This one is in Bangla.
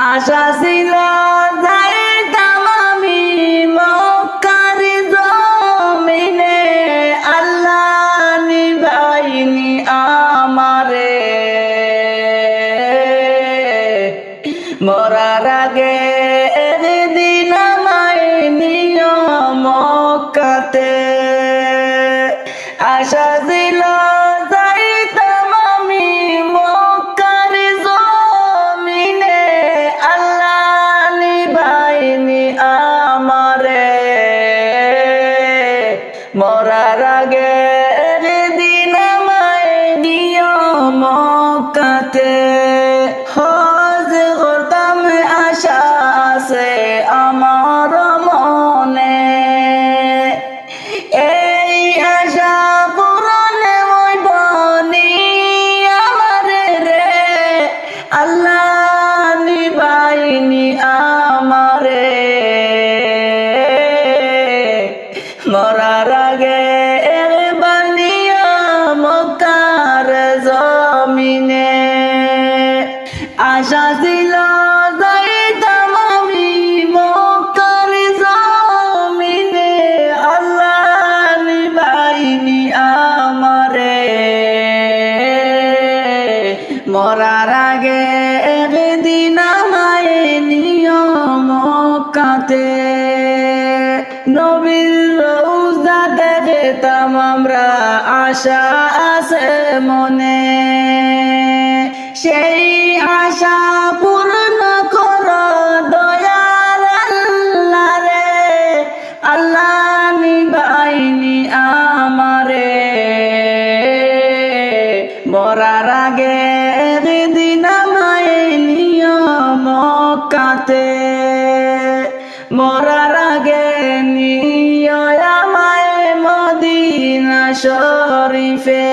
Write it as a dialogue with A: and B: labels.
A: আশা ছিল যাইতাম আমি মক্কার জমিনে, আল্লাহ নিবাইনি আমারে। মরার আগে একদিন আমায় নিও মক্কাতে। আশা ছিল যাইতাম আমি মক্কার জমিনে, আল্লাহ নিবাইনি আমারে। মরার আগে একদিন আমায় নিও মক্কাতে। হজ করতাম আশা আছে আমার মনে, এই আশা পূরণে হইব নি আমারে রে, আল্লাহ নিবাইনি আমারে। মরার আগে একবার নিও মক্কার জমিনে। আশা ছিল যাইতাম আমি মক্কার জমিনে, আল্লাহ নিবাইনি আমারে। মরার আগে একদিন আমায় নিও মক্কাতে। নবীর রওজা দেখতাম আমরা আশা আছে মনে, সেই আশা পূর্ণ কর দয়ার আল্লাহ রে, আল্লাহ নিবাইনি আমারে। মরার আগে একদিন আমায় নিও মক্কাতে। মরার আগে নিও আমায় মদিনা শরীফে।